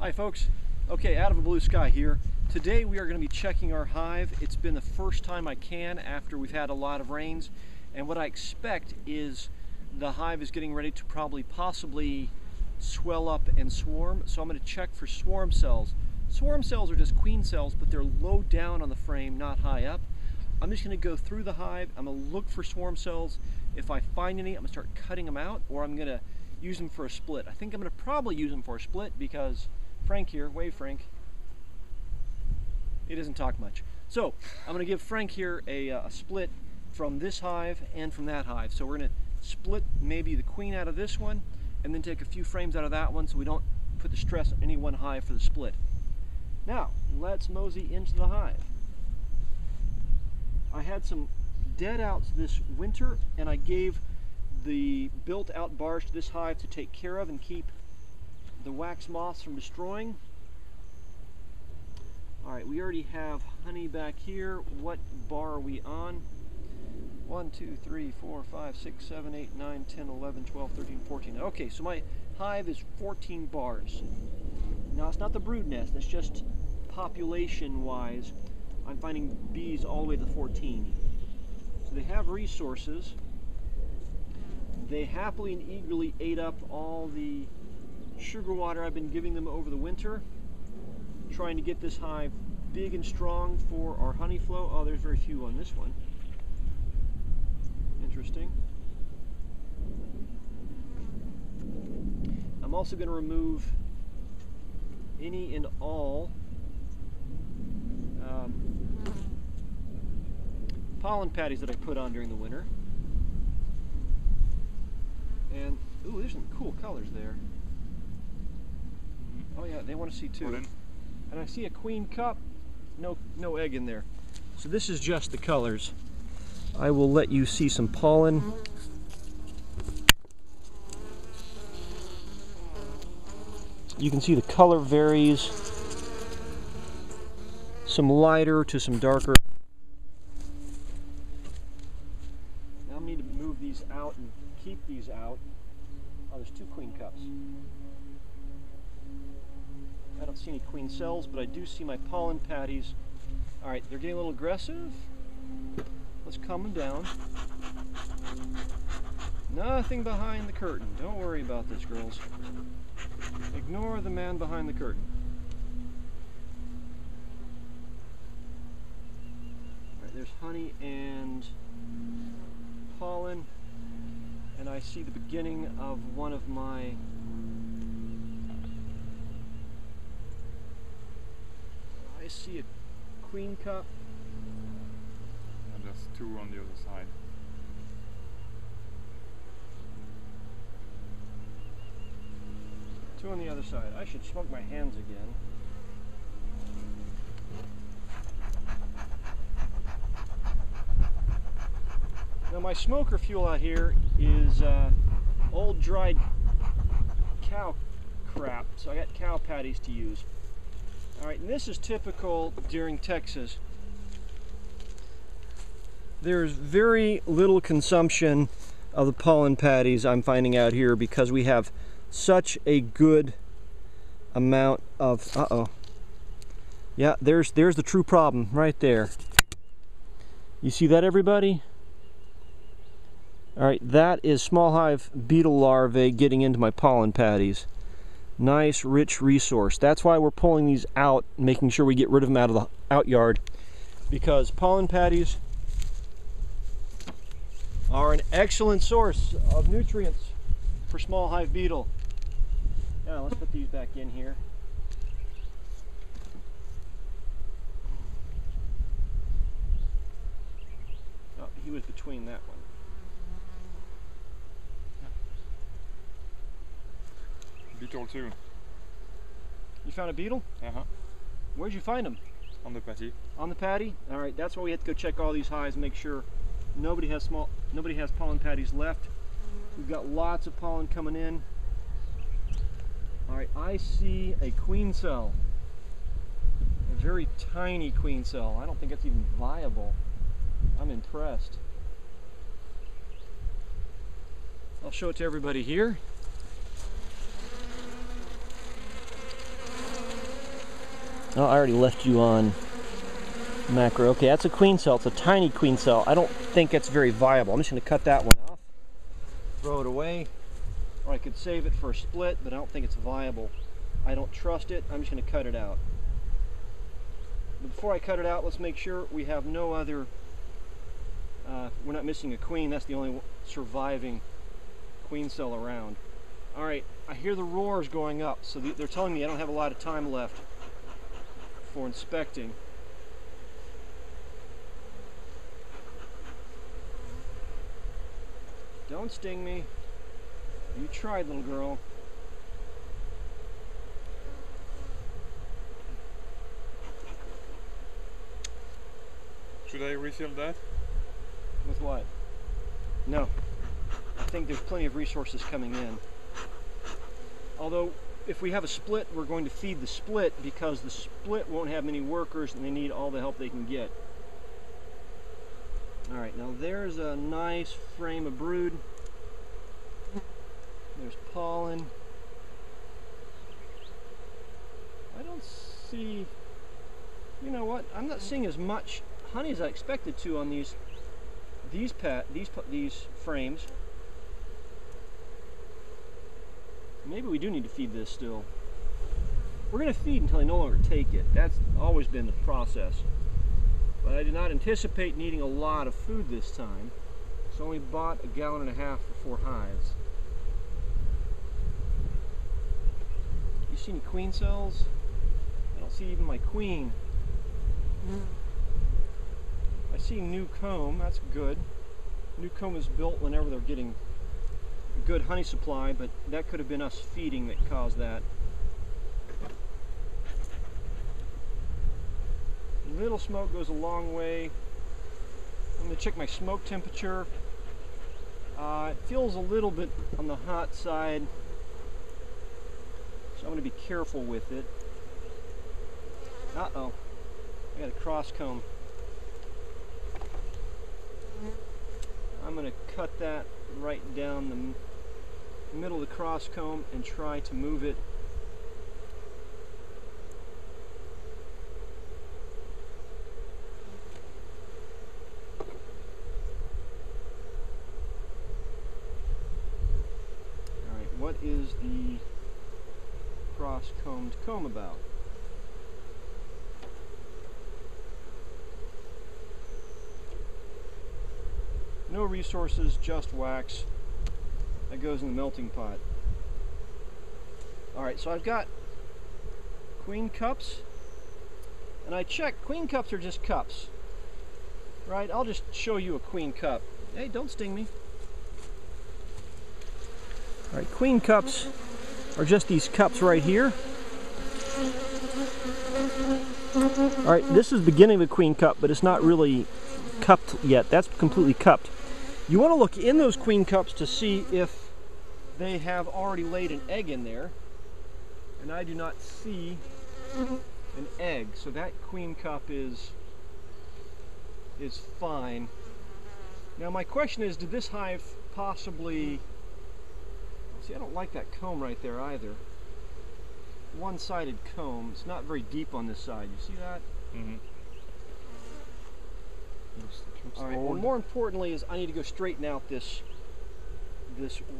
Hi folks. Okay, out of a blue sky here. Today we are going to be checking our hive. It's been the first time I can after we've had a lot of rains, and what I expect is the hive is getting ready to possibly swell up and swarm. So I'm going to check for swarm cells. Swarm cells are just queen cells, but they're low down on the frame, not high up. I'm just going to go through the hive. I'm going to look for swarm cells. If I find any, I'm going to start cutting them out, or I'm going to use them for a split. I think I'm going to probably use them for a split because Frank here, wave Frank, he doesn't talk much. So I'm going to give Frank here a split from this hive and from that hive. So we're going to split maybe the queen out of this one and then take a few frames out of that one so we don't put the stress on any one hive for the split. Now let's mosey into the hive. I had some dead outs this winter and I gave the built out bars to this hive to take care of and keep the wax moths from destroying. Alright, we already have honey back here. What bar are we on? 1, 2, 3, 4, 5, 6, 7, 8, 9, 10, 11, 12, 13, 14. Okay, so my hive is 14 bars. Now it's not the brood nest, it's just population wise. I'm finding bees all the way to 14. So they have resources. They happily and eagerly ate up all the sugar water I've been giving them over the winter, trying to get this hive big and strong for our honey flow. Oh, there's very few on this one. Interesting. I'm also going to remove any and all pollen patties that I put on during the winter. And, ooh, there's some cool colors there. Oh yeah, they want to see too. Pollen. And I see a queen cup, no egg in there. So this is just the colors. I will let you see some pollen. You can see the color varies. Some lighter to some darker. Now I need to move these out and keep these out. Oh, there's 2 queen cups. I don't see any queen cells, but I do see my pollen patties. Alright, they're getting a little aggressive. Let's calm them down. Nothing behind the curtain. Don't worry about this, girls. Ignore the man behind the curtain. Alright, there's honey and pollen. And I see the beginning of one of my I see a queen cup. And there's 2 on the other side. Two on the other side. I should smoke my hands again. Now my smoker fuel out here is old dried cow crap, so I got cow patties to use. Alright, and this is typical during Texas. There's very little consumption of the pollen patties I'm finding out here because we have such a good amount of, yeah, there's the true problem right there. You see that, everybody? Alright, that is small hive beetle larvae getting into my pollen patties. Nice, rich resource. That's why we're pulling these out, making sure we get rid of them out of the out yard, because pollen patties are an excellent source of nutrients for small hive beetle. Now let's put these back in here. Oh, he was between that one. Beetle too. You found a beetle? Uh-huh. Where'd you find him? On the patty. On the patty? All right, that's why we have to go check all these hives, make sure nobody has pollen patties left. We've got lots of pollen coming in. All right, I see a queen cell. A very tiny queen cell. I don't think it's even viable. I'm impressed. I'll show it to everybody here. Oh, I already left you on macro. Okay, that's a queen cell. It's a tiny queen cell. I don't think it's very viable. I'm just going to cut that one off, throw it away, or I could save it for a split, but I don't think it's viable. I don't trust it. I'm just going to cut it out. But before I cut it out, let's make sure we have no other, we're not missing a queen. That's the only surviving queen cell around. All right, I hear the roars going up, so they're telling me I don't have a lot of time left for inspecting. Don't sting me. You tried, little girl. Should I refill that? With what? No. I think there's plenty of resources coming in. Although, if we have a split, we're going to feed the split because the split won't have many workers and they need all the help they can get. Alright, now there's a nice frame of brood. There's pollen. I don't see... You know what? I'm not seeing as much honey as I expected to on these frames. Maybe we do need to feed this still. We're going to feed until they no longer take it. That's always been the process. But I did not anticipate needing a lot of food this time. So I only bought 1.5 gallons for 4 hives. You see any queen cells? I don't see even my queen. I see new comb, that's good. New comb is built whenever they're getting a good honey supply, but that could have been us feeding that caused that. Little smoke goes a long way. I'm going to check my smoke temperature. It feels a little bit on the hot side, so I'm going to be careful with it. Uh-oh, I got a cross comb. I'm going to cut that right down the middle of the cross comb and try to move it what is the cross-combed comb about? No resources, just wax. That goes in the melting pot. Alright, so I've got queen cups, and I checked, queen cups are just cups. Right, I'll just show you a queen cup. Hey, don't sting me. Alright, queen cups are just these cups right here. Alright, this is the beginning of a queen cup, but it's not really cupped yet. That's completely cupped. You want to look in those queen cups to see if they have already laid an egg in there. And I do not see an egg, so that queen cup is fine. Now my question is, did this hive possibly... See, I don't like that comb right there either. One-sided comb. It's not very deep on this side. You see that? Mm-hmm. All right. Well, more importantly is I need to go straighten out this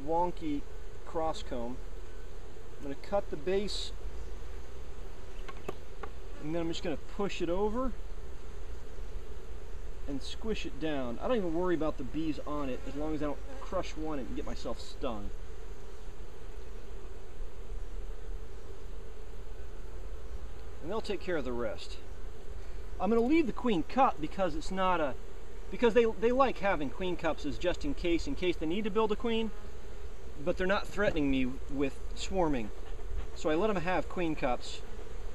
wonky cross comb. I'm going to cut the base, and then I'm just going to push it over and squish it down. I don't even worry about the bees on it as long as I don't crush one and get myself stung. And they'll take care of the rest. I'm going to leave the queen cup because it's not a... Because they like having queen cups as just in case they need to build a queen, but they're not threatening me with swarming. So I let them have queen cups.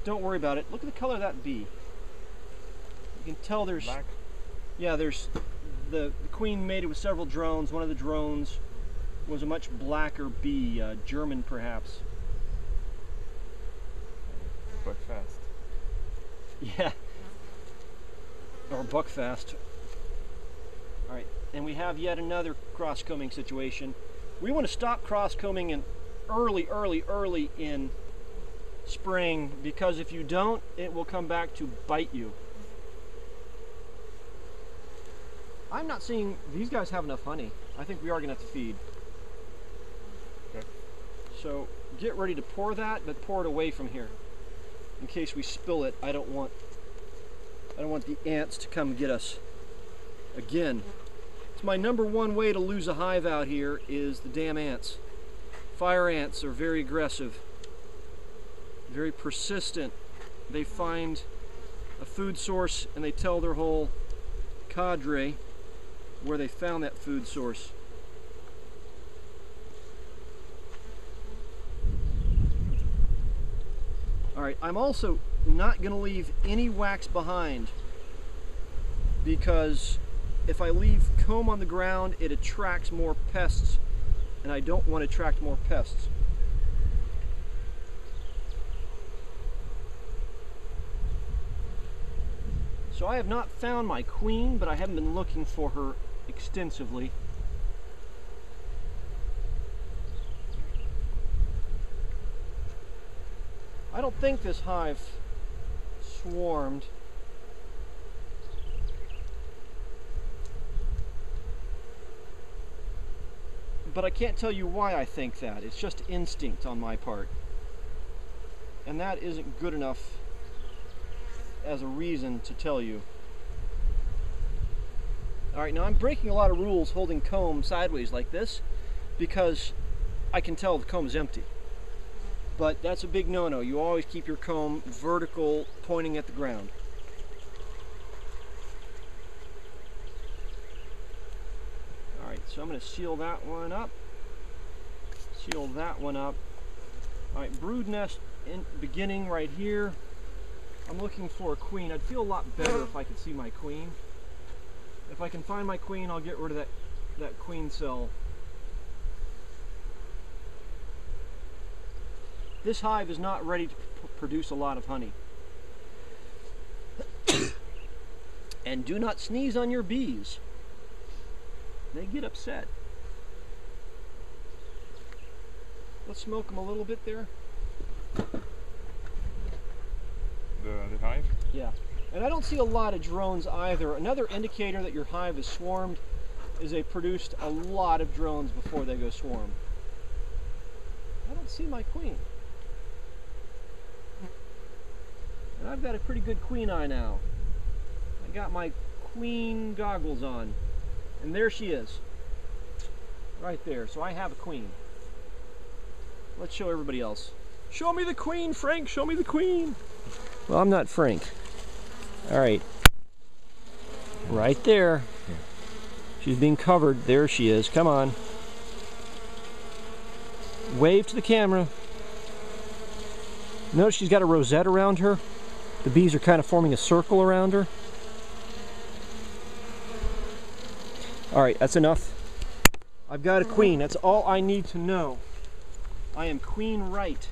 Don't worry about it. Look at the color of that bee. You can tell there's... Black? Yeah, there's... The queen mated with several drones. One of the drones was a much blacker bee, German perhaps. But fast. Yeah. Or buckfast. Alright, and we have yet another cross-combing situation. We want to stop cross-combing in early in spraying, because if you don't, it will come back to bite you. I'm not seeing these guys have enough honey. I think we are gonna have to feed. Okay. So get ready to pour that, but pour it away from here. In case we spill it, I don't want the ants to come get us. Again, it's my #1 way to lose a hive out here is the damn ants. Fire ants are very aggressive, very persistent. They find a food source and they tell their whole cadre where they found that food source. Alright, I'm also not going to leave any wax behind, because if I leave comb on the ground, it attracts more pests, and I don't want to attract more pests. So I have not found my queen, but I haven't been looking for her extensively. I don't think this hive swarmed. But I can't tell you why I think that. It's just instinct on my part. And that isn't good enough as a reason to tell you. Alright, now I'm breaking a lot of rules holding comb sideways like this because I can tell the comb is empty. But that's a big no-no. You always keep your comb vertical, pointing at the ground. Alright, so I'm going to seal that one up. Seal that one up. Alright, brood nest in beginning right here. I'm looking for a queen. I'd feel a lot better if I could see my queen. If I can find my queen, I'll get rid of that queen cell. This hive is not ready to produce a lot of honey. And do not sneeze on your bees. They get upset. Let's smoke them a little bit there. The hive? Yeah. And I don't see a lot of drones either. Another indicator that your hive is swarmed is they produced a lot of drones before they go swarm. I don't see my queen. And I've got a pretty good queen eye now. I got my queen goggles on. And there she is. Right there. So I have a queen. Let's show everybody else. Show me the queen, Frank! Show me the queen! Well, I'm not Frank. Alright. Right there. She's being covered. There she is. Come on. Wave to the camera. Notice she's got a rosette around her. The bees are kind of forming a circle around her. Alright, that's enough. I've got a queen. That's all I need to know. I am queen right.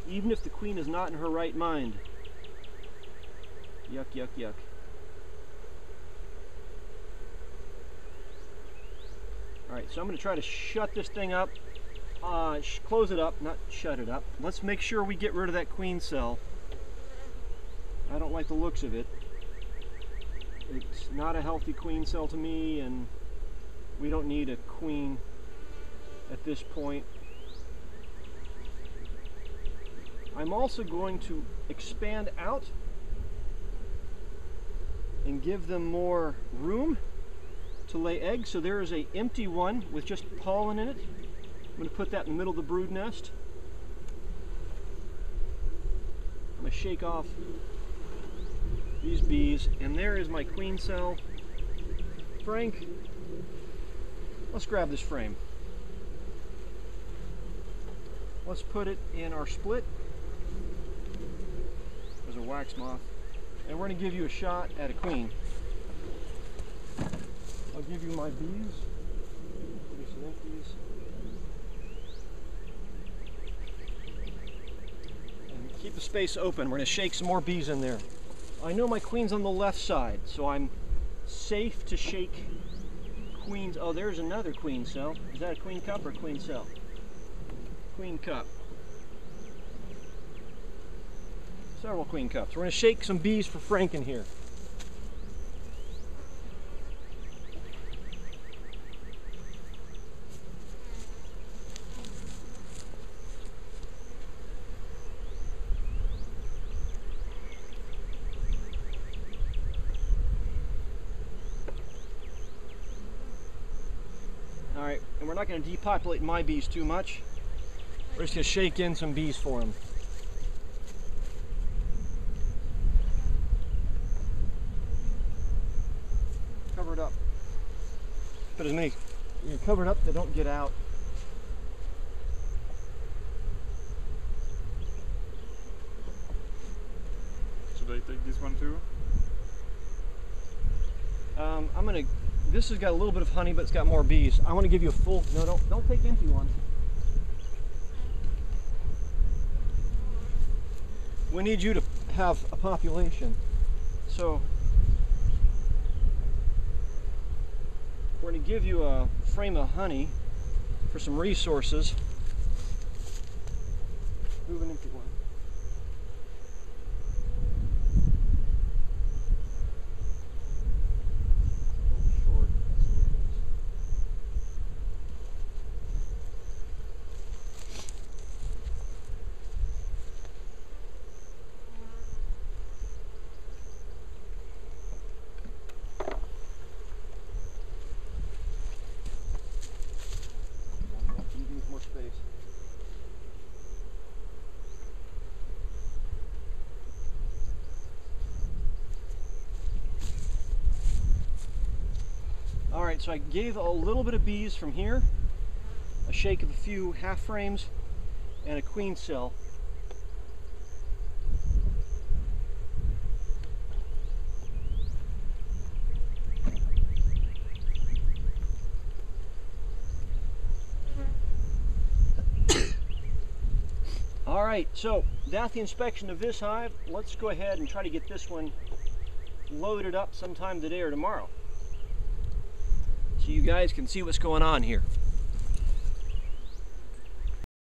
Even if the queen is not in her right mind. Yuck, yuck, yuck. Alright, so I'm going to try to shut this thing up. Close it up, not shut it up. Let's make sure we get rid of that queen cell. I don't like the looks of it. It's not a healthy queen cell to me, and we don't need a queen at this point. I'm also going to expand out and give them more room to lay eggs. So there is an empty one with just pollen in it. I'm going to put that in the middle of the brood nest. I'm going to shake off these bees, and there is my queen cell. Frank, let's grab this frame. Let's put it in our split. There's a wax moth. And we're going to give you a shot at a queen. I'll give you my bees. Give me some empties. And keep the space open. We're going to shake some more bees in there. I know my queen's on the left side, so I'm safe to shake queens. Oh, there's another queen cell. Is that a queen cup or a queen cell? Queen cup. Several queen cups. We're going to shake some bees for Frank in here. Alright, and we're not going to depopulate my bees too much. We're just going to shake in some bees for them. Cover it up. Put as many, you cover it up, they don't get out. Should I take this one too? This has got a little bit of honey, but it's got more bees. I want to give you a full, no, don't take empty ones. We need you to have a population. So we're going to give you a frame of honey for some resources. Move an empty one. Alright, so I gave a little bit of bees from here, a shake of a few half frames, and a queen cell. Alright, so that's the inspection of this hive. Let's go ahead and try to get this one loaded up sometime today or tomorrow, so you guys can see what's going on here.